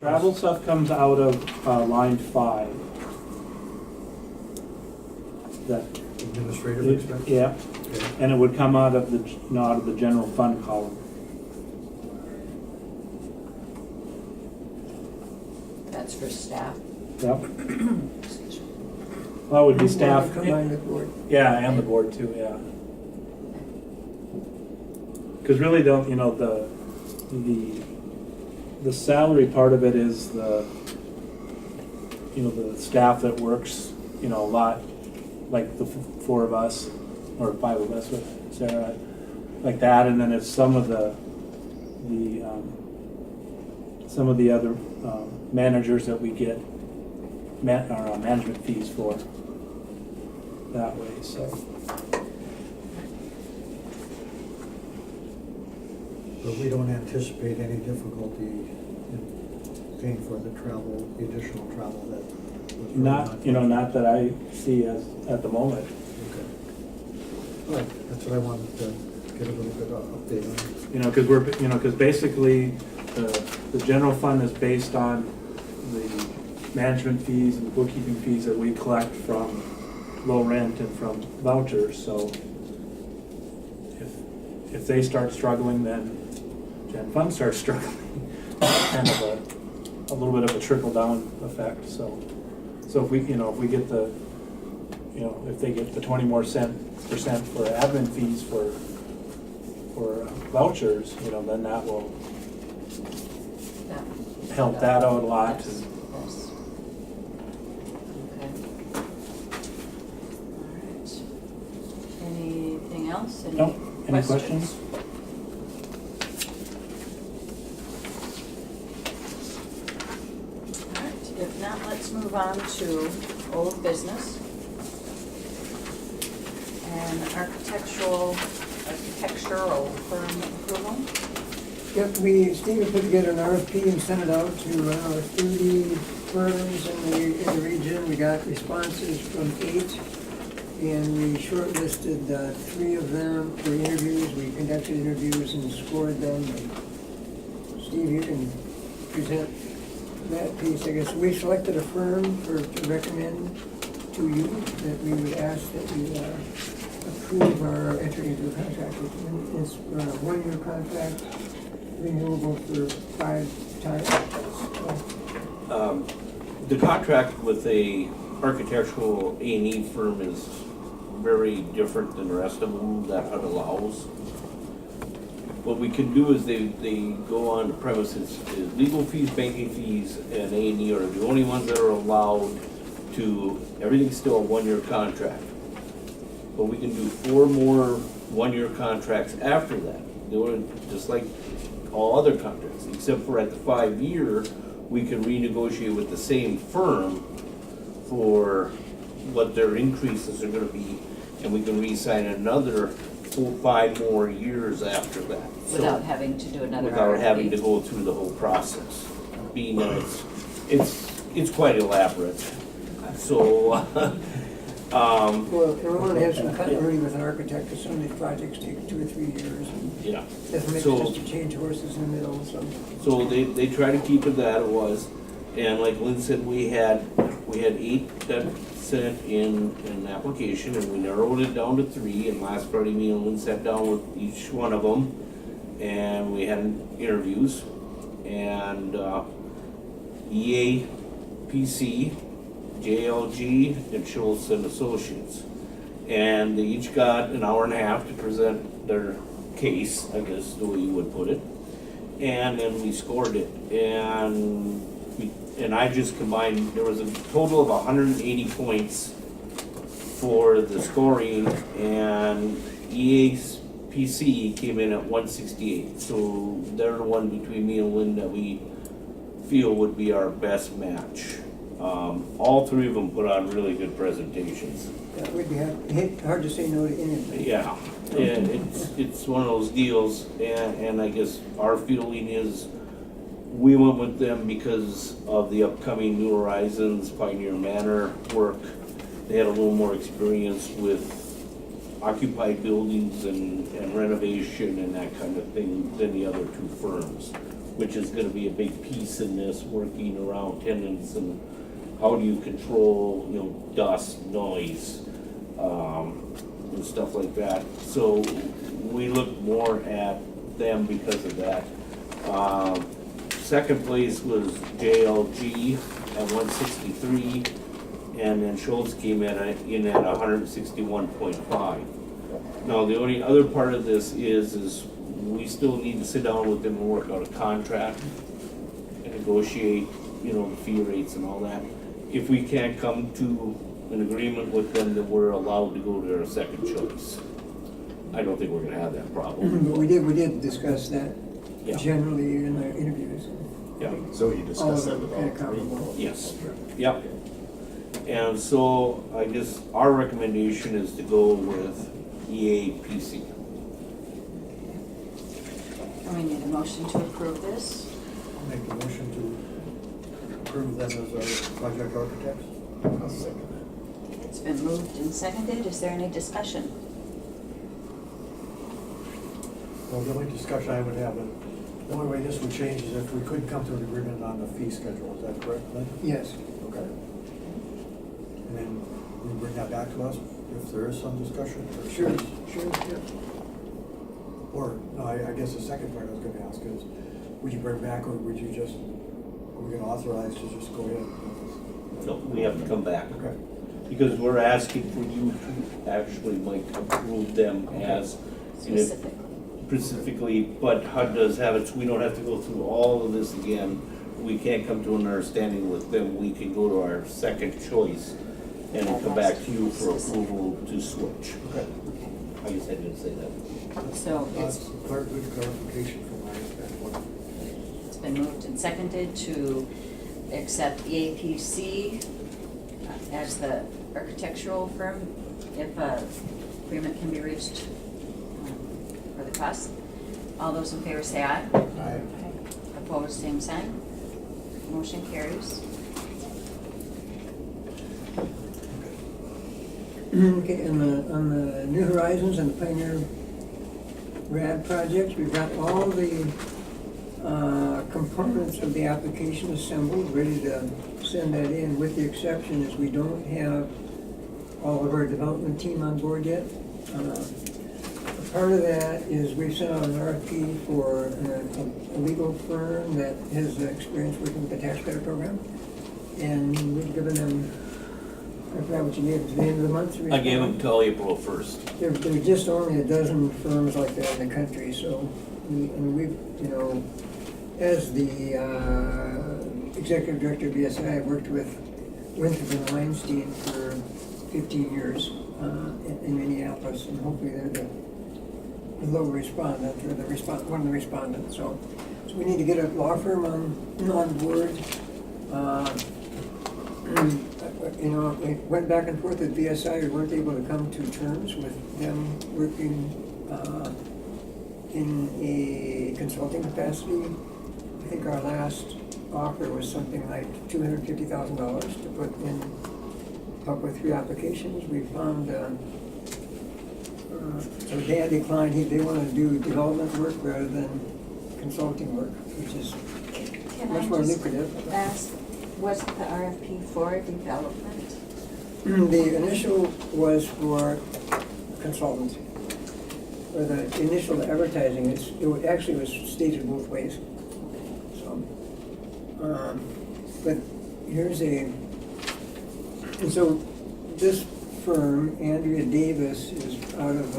Travel stuff comes out of line 5. That, Administrative expense? yeah, Okay. and it would come out of the, out of the general fund column. That's for staff. Yep. Well, it would be staff. Combined with board. Yeah, and the board too, yeah. Because really don't, the salary part of it is the staff that works, a lot, like the 4 of us, or 5 of us with Sarah, like that, and then it's some of the other managers that we get our management fees for that way, so. But we don't anticipate any difficulty in paying for the travel, the additional travel that was. Not that I see as, at the moment. Okay. All right, that's what I wanted to get a little bit of update on. Because basically, the general fund is based on the management fees and bookkeeping fees that we collect from low rent and from vouchers, so if they start struggling, then gen fund starts struggling. Kind of a little bit of a trickle down effect, so if we, if we get the, if they get the 20% more for admin fees for vouchers, then that will help that out a lot. Yes, yes. Okay. All right. Anything else? No, any questions? All right, if not, let's move on to old business. And architectural firm approval. Yep, Steve put together an RFP and sent it out to 30 firms in the region. We got responses from 8, and we shortlisted 3 of them for interviews. We conducted interviews and scored them. And Steve, you can present that piece, I guess. We selected a firm to recommend to you that we would ask that you approve our entry into a contract with them. It's a 1-year contract, renewable for 5 times. The contract with a architectural A&E firm is very different than the rest of them that HUD allows. What we can do is they go on the premises, legal fees, banking fees, and A&E are the only ones that are allowed to, everything's still a 1-year contract. But we can do 4 more 1-year contracts after that. They're just like all other contracts, except for at the 5-year, we can renegotiate with the same firm for what their increases are gonna be, and we can re-sign another 5 more years after that. Without having to do another Without RFP. having to go through the whole process, being that it's quite elaborate. So, Well, we want to have some continuity with an architect, because some of these projects take 2 or 3 years. And yeah. doesn't make So- sense to change horses in the middle, so. So they try to keep it that it was, and like Lynn said, we had 8 that sent in an application, and we narrowed it down to 3, and last Friday, me and Lynn sat down with each one of them, and we had interviews, and EAPC, JLG, and Schultz and Associates. And they each got an hour and a half to present their case, I guess the way you would put it. And then we scored it. And I just combined, there was a total of 180 points for the scoring, and EAPC came in at 168. So they're the one between me and Lynn that we feel would be our best match. All 3 of them put on really good presentations. Yeah, we'd be hard to say no to anything. Yeah, and it's one of those deals, and I guess our feeling is we went with them because of the upcoming New Horizons, Pioneer Manor work. They had a little more experience with occupied buildings and renovation and that kind of thing than the other 2 firms. which is gonna be a big piece in this, working around tenants and how do you control, you know, dust, noise, and stuff like that. So we look more at them because of that. Second place was JLG at 163, and then Schultz came in at 161.5. Now, the only other part of this is we still need to sit down with them and work out a contract and negotiate, you know, the fee rates and all that. If we can't come to an agreement with them, then we're allowed to go to our second choice. I don't think we're gonna have that problem. But we did discuss that Yeah. generally in our interviews. Yeah, So you discussed that with all Kinda three? comparable. yes, yep. And so I guess our recommendation is to go with EAPC. And we need a motion to approve this. I'll make the motion to approve them as our project architects. I'll second It's been moved and seconded. Is there any discussion? Well, the only discussion I would have, the only way this would change is if we could come to an agreement on the fee schedule, is that correct, Lynn? Yes. Okay. And then we bring that back to us if there is some discussion? Or Sure, yeah. Or, no, I guess the second part I was gonna ask is, would you bring back, or would you just, are we gonna authorize to just go ahead? No, we have to come back. Okay. Because we're asking for you to actually, Mike, approve them as and if- Specifically. specifically, but HUD does have it, so we don't have to go through all of this again. We can't come to an understanding with them, we can go to our second choice and come back to you for approval to switch. Okay. I guess I didn't say that. So That's good clarification from my standpoint. it's been moved and seconded to accept EAPC as the architectural firm if a agreement can be reached for the cost. All those in favor say aye. Aye. Opposed, same sign. Motion carries. Okay, on the New Horizons and the Pioneer RAD projects, we've got all the components of the application assembled, ready to send that in, with the exception is we don't have all of our development team on board yet. Part of that is we've sent out an RFP for a legal firm that has experience working with the tax credit program. And we've given them, I forgot what you gave, at the end of the month? I gave them till April 1st. There are just only a dozen firms like that in the country, so, we've, you know, as the executive director of BSI, I've worked with Winthrop and Weinstein for 15 years in Minneapolis, and hopefully they're the low respondent, or one of the respondents, so we need to get a law firm on board. You know, we went back and forth with BSI, we weren't able to come to terms with them working in a consulting capacity. I think our last offer was something like $250,000 to put in, up with 3 applications. We found, so Dan declined, they want to do development work rather than consulting work, which is Can much I more just lucrative. ask, was the RFP for development? The initial was for consultancy, or the initial advertising, it actually was stated both ways. So, but here's and so this firm, Andrea Davis, is out of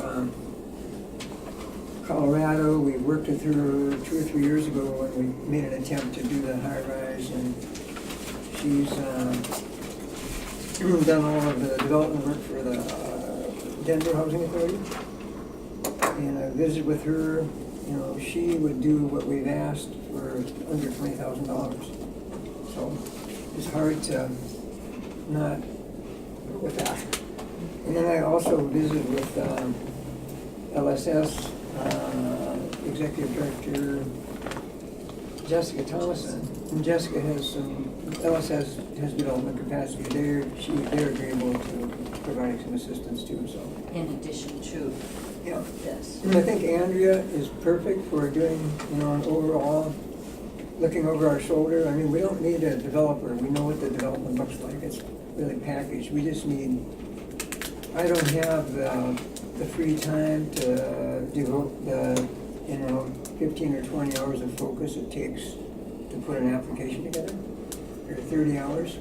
Colorado. We worked with her 2 or 3 years ago when we made an attempt to do the high rise, and she's done all of the development work for the Downtown Housing Authority. And I visited with her, you know, she would do what we've asked for under $20,000. So it's hard to not work with that. And then I also visited with LSS Executive Director Jessica Thomason. And Jessica has LSS has development capacity there. They're agreeable to providing some assistance too, so. In addition to Yeah. this? And I think Andrea is perfect for doing, you know, an overall looking over our shoulder. I mean, we don't need a developer. We know what the development looks like. It's really packaged. We just need, I don't have the free time to devote the, 15 or 20 hours of focus it takes to put an application together, or 30 hours.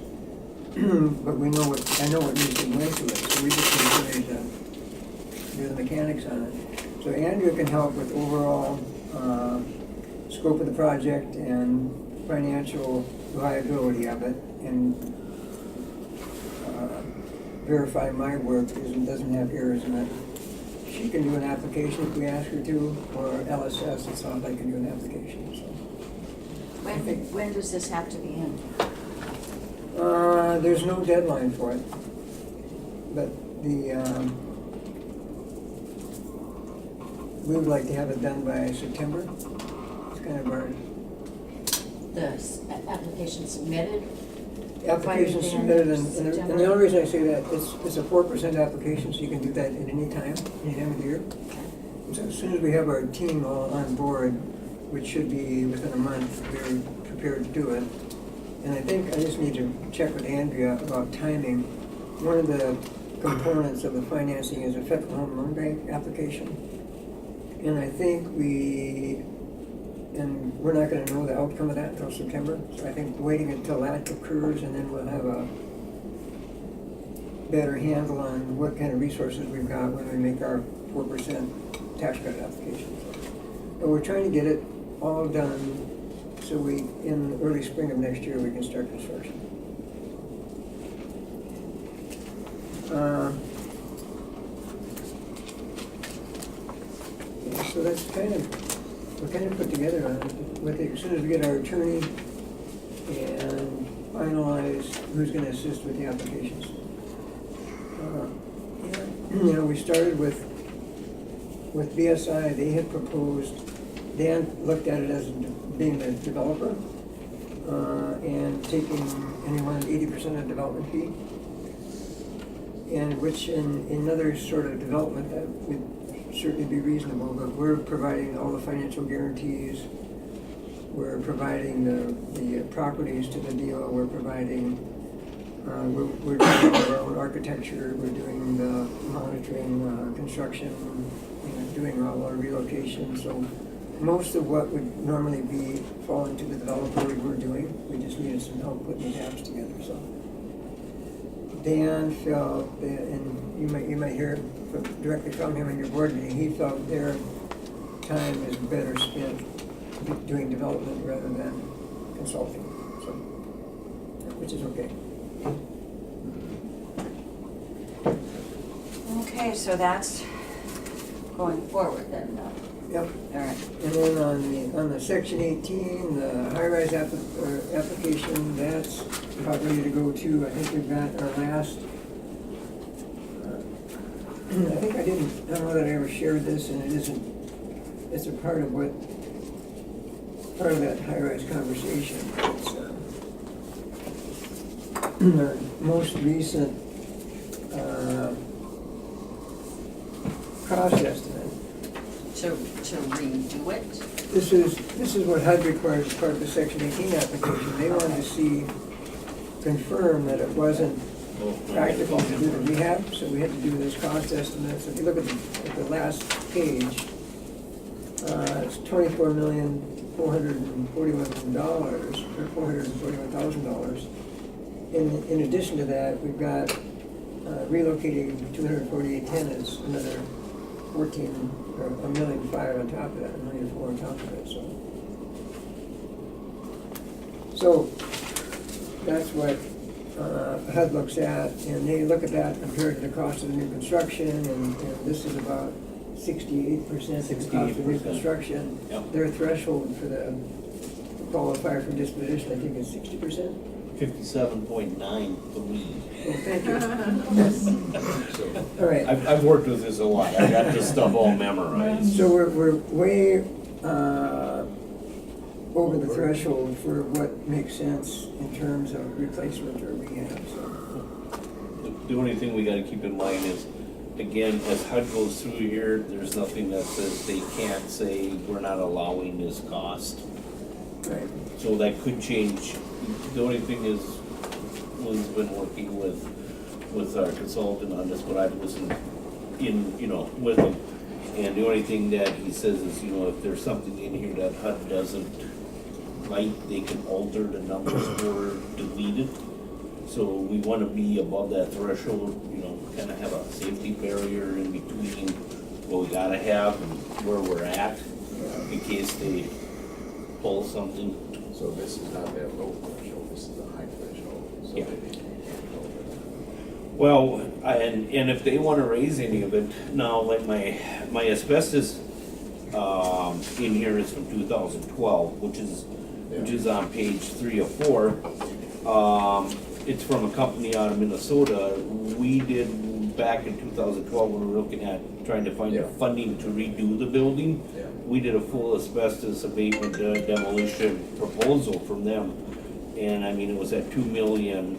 But we know what, I know what needs to go into it, so we just need to do the mechanics on it. So Andrew can help with overall scope of the project and financial viability of it, and verify my work doesn't have errors in it. She can do an application if we ask her to, or LSS, it sounds like can do an application, so. When does this have to be in? There's no deadline for it, but we would like to have it done by September. It's kind of our Application submitted? application By the submitted, end of and the September? only reason I say that, it's a 4% application, so you can do that at any time of the year. So as soon as we have our team all on board, which should be within a month, we're prepared to do it. And I think I just need to check with Andrea about timing. One of the components of the financing is a Federal Home Loan Bank application. And I think we're not gonna know the outcome of that until September. So I think waiting until that occurs, and then we'll have a better handle on what kind of resources we've got when we make our 4% tax credit application. But we're trying to get it all done so in early spring of next year, we can start construction. So that's we're kind of put together on it. As soon as we get our attorney and finalize who's gonna assist with the applications. We started with BSI. They had proposed, Dan looked at it as being the developer, and taking anyone 80% of development fee. And which in another sort of development that would certainly be reasonable, but we're providing all the financial guarantees. We're providing the properties to the deal. We're providing, we're doing our own architecture. We're doing the monitoring, construction, doing all our relocation. So most of what would normally be falling to the developer, we're doing. We just needed some help putting the apps together, so. Dan felt, and you might hear directly from him in your board meeting, he felt their time is better spent doing development rather than consulting, so, which is okay. Okay, so that's going forward then, Yep. all right. And then on the section 18, the high-rise application, that's about ready to go too. I think we've got our last, I think I don't know that I ever shared this, and it's a part of that high-rise conversation. It's our most recent cost estimate. To redo it? This is what HUD requires as part of the Section 18 application. They wanted to confirm that it wasn't practical to do the rehab, so we had to do this cost estimate. So if you look at the last page, it's $24,441,000, or $441,000. In addition to that, we've got relocating 248 tenants, another 14 or $1.5 million on top of that, $1.4 million on top of it. So that's what HUD looks at, and they look at that compared to the cost of the new construction, and this is about 68% of the cost of new construction. Yep. Their threshold for the qualifier for disposition, I think, is 60%. 57.93. Well, thank you. All right. I've worked with this a lot. I got this stuff all memorized. So we're way over the threshold for what makes sense in terms of replacement or rehab, so. The only thing we gotta keep in mind is, again, as HUD goes through here, there's nothing that says they can't say, we're not allowing this cost. Right. So that could change. The only thing is, Will's been working with our consultant on this, but I wasn't in, with him. And the only thing that he says is, if there's something in here that HUD doesn't like, they can alter the numbers or delete it. So we wanna be above that threshold, kinda have a safety barrier in between what we gotta have and where we're at, in case they pull something. So this is not that low threshold, this is a high threshold, so Yeah. maybe. Well, and if they wanna raise any of it, now, like my asbestos, in here is from 2012, which is on page 3 of 4. It's from a company out of Minnesota. We did, back in 2012, when we were looking at trying to find the Yeah. funding to redo the building, Yeah. we did a full asbestos abatement demolition proposal from them. And I mean, it was at 2 million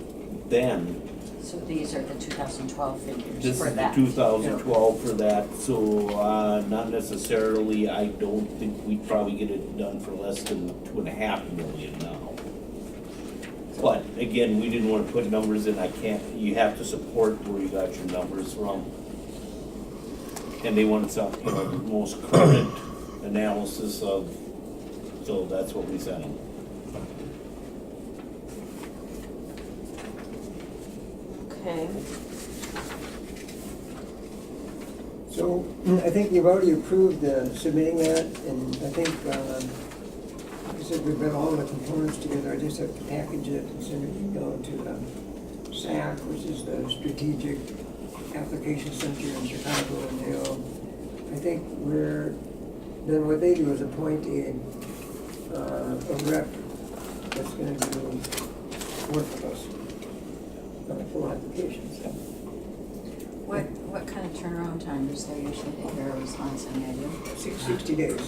then. So these are the 2012 figures This for is the that. 2012 for that, so, not necessarily, I don't think we'd probably get it done for less than 2.5 million now. But again, we didn't wanna put numbers in, you have to support where you got your numbers from. And they wanted some, the most current analysis of, so that's what we sent them. Okay. So I think you've already approved submitting that, and I think, like I said, we've got all the components together. I just have to package it and send it to the SAC, which is the Strategic Application Center in Chicago, and I think then what they do is appoint a rep that's gonna do work with us on a full application, so. What kind of turnaround time does they usually get their response, any idea? 60 days.